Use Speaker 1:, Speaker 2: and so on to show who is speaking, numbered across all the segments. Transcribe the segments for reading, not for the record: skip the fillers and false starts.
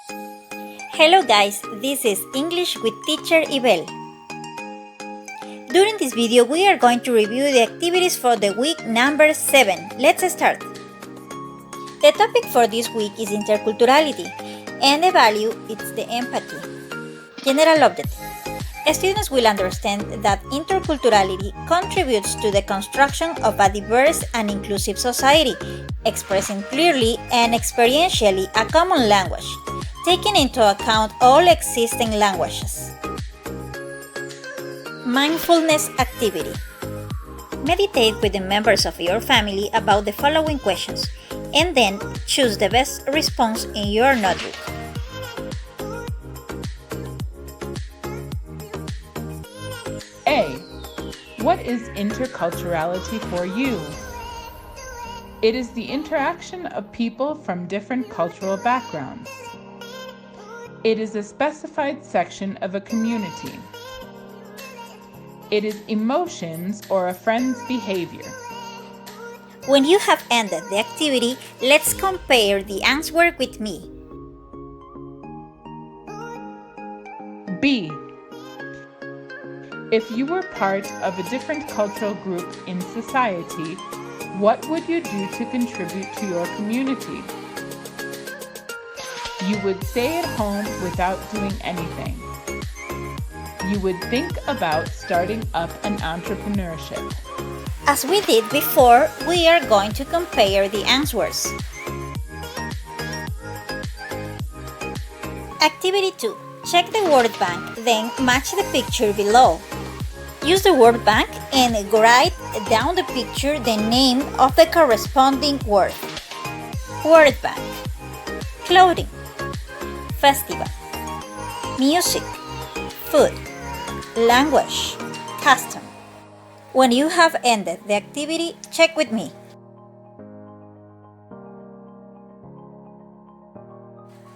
Speaker 1: Hello guys, this is English with teacher Ibel. During this video we are going to review the activities for the week number 7. Let's start. The topic for this week is interculturality and the value is the empathy. General objective. Students will understand that interculturality contributes to the construction of a diverse and inclusive society, expressing clearly and experientially a common language, taking into account all existing languages. Mindfulness activity. Meditate with the members of your family about the following questions, and then choose the best response in your notebook.
Speaker 2: A. What is interculturality for you? It is the interaction of people from different cultural backgrounds. It is a specified section of a community. It is emotions or a friend's behavior.
Speaker 1: When you have ended the activity, let's compare the answer with me.
Speaker 2: B. If you were part of a different cultural group in society, what would you do to contribute to your community? You would stay at home without doing anything. You would think about starting up an entrepreneurship.
Speaker 1: As we did before, we are going to compare the answers. Activity 2. Check the word bank, then match the picture below. Use the word bank and write down the picture the name of the corresponding word. Word bank. Clothing. Festival. Music. Food. Language. Custom. When you have ended the activity, check with me.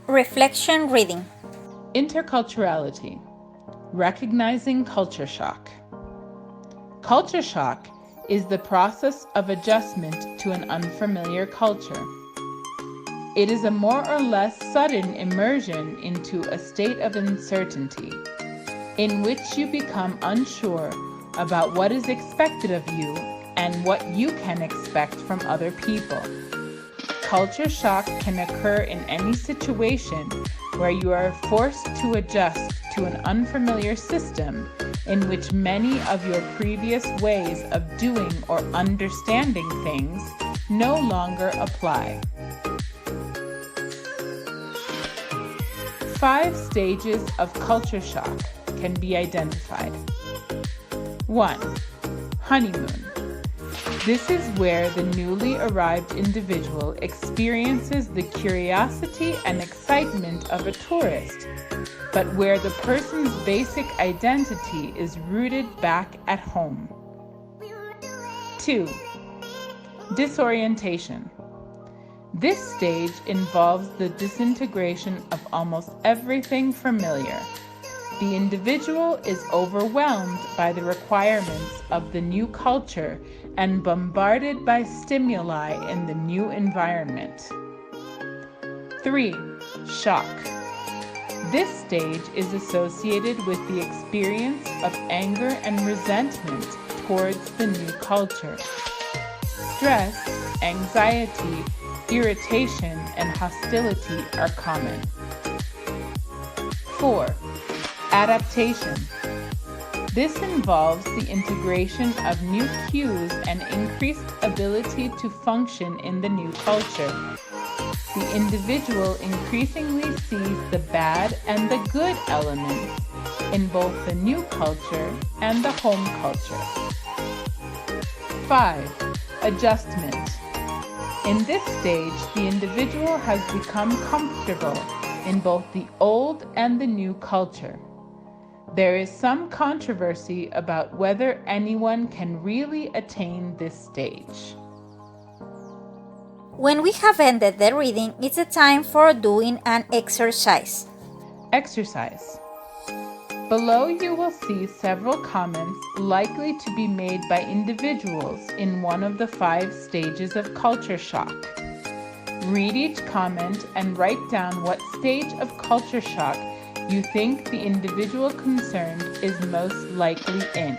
Speaker 1: Reflection reading.
Speaker 2: Interculturality. Recognizing culture shock. Culture shock is the process of adjustment to an unfamiliar culture. It is a more or less sudden immersion into a state of uncertainty, in which you become unsure about what is expected of you and what you can expect from other people. Culture shock can occur in any situation where you are forced to adjust to an unfamiliar system in which many of your previous ways of doing or understanding things no longer apply. 5 stages of culture shock can be identified. 1. Honeymoon. This is where the newly arrived individual experiences the curiosity and excitement of a tourist, but where the person's basic identity is rooted back at home. 2. Disorientation. This stage involves the disintegration of almost everything familiar. The individual is overwhelmed by the requirements of the new culture and bombarded by stimuli in the new environment. 3. Shock. This stage is associated with the experience of anger and resentment towards the new culture. Stress, anxiety, irritation, and hostility are common. 4. Adaptation. This involves the integration of new cues and increased ability to function in the new culture. The individual increasingly sees the bad and the good elements in both the new culture and the home culture. 5. Adjustment. In this stage, the individual has become comfortable in both the old and the new culture. There is some controversy about whether anyone can really attain this stage.
Speaker 1: When we have ended the reading, it's a time for doing an exercise.
Speaker 2: Exercise. Below you will see several comments likely to be made by individuals in one of the 5 stages of culture shock. Read each comment and write down what stage of culture shock you think the individual concerned is most likely in.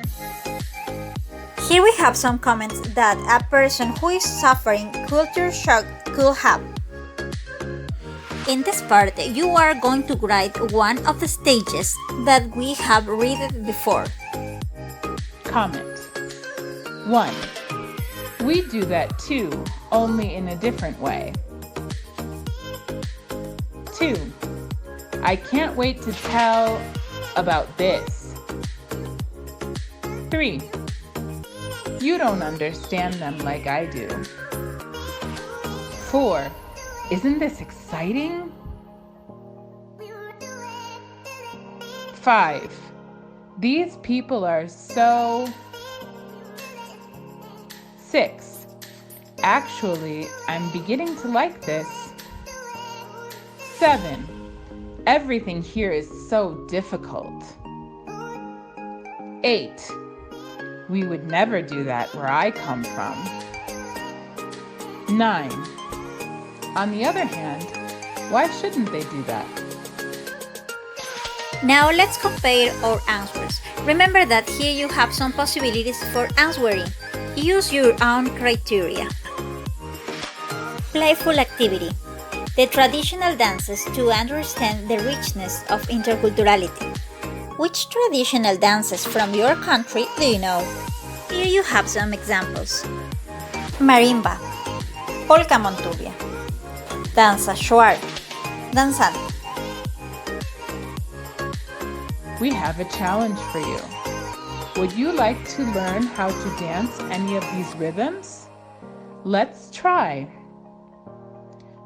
Speaker 1: Here we have some comments that a person who is suffering culture shock could have. In this part, you are going to write one of the stages that we have read before.
Speaker 2: Comment. 1. We do that too, only in a different way. 2. I can't wait to tell about this. 3. You don't understand them like I do. 4. Isn't this exciting? 5. These people are so... 6. Actually, I'm beginning to like this. 7. Everything here is so difficult. 8. We would never do that where I come from. 9. On the other hand, why shouldn't they do that?
Speaker 1: Now let's compare our answers. Remember that here you have some possibilities for answering. Use your own criteria. Playful activity. The traditional dances to understand the richness of interculturality. Which traditional dances from your country do you know? Here you have some examples. Marimba, polka montubia, danza shuar, danzante.
Speaker 2: We have a challenge for you. Would you like to learn how to dance any of these rhythms? Let's try.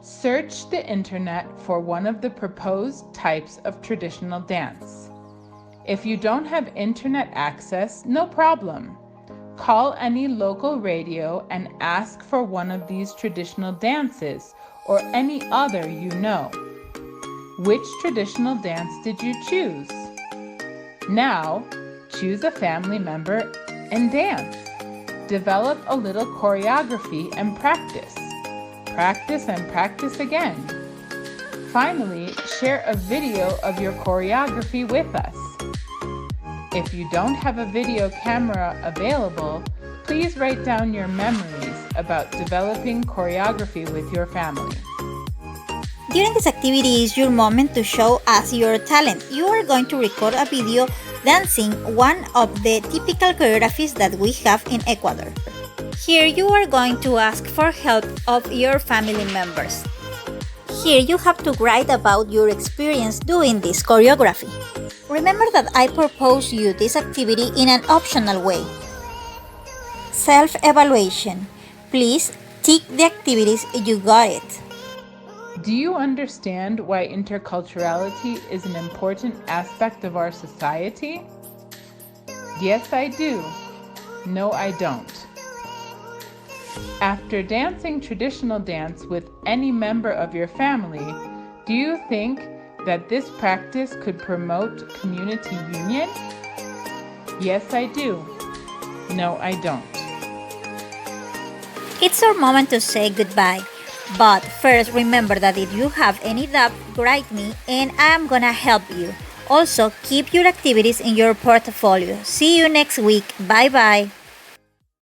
Speaker 2: Search the internet for one of the proposed types of traditional dance. If you don't have internet access, no problem. Call any local radio and ask for one of these traditional dances or any other you know. Which traditional dance did you choose? Now, choose a family member and dance. Develop a little choreography and practice. Practice and practice again. Finally, share a video of your choreography with us. If you don't have a video camera available, please write down your memories about developing choreography with your family.
Speaker 1: During this activity is your moment to show us your talent. You are going to record a video dancing one of the typical choreographies that we have in Ecuador. Here you are going to ask for help of your family members. Here you have to write about your experience doing this choreography. Remember that I propose you this activity in an optional way. Self-evaluation. Please tick the activities you got it.
Speaker 2: Do you understand why interculturality is an important aspect of our society? Yes, I do. No, I don't. After dancing traditional dance with any member of your family, do you think that this practice could promote community union? Yes, I do. No, I don't.
Speaker 1: It's our moment to say goodbye. But first, remember that if you have any doubt, write me and I'm gonna help you. Also, keep your activities in your portfolio. See you next week. Bye bye.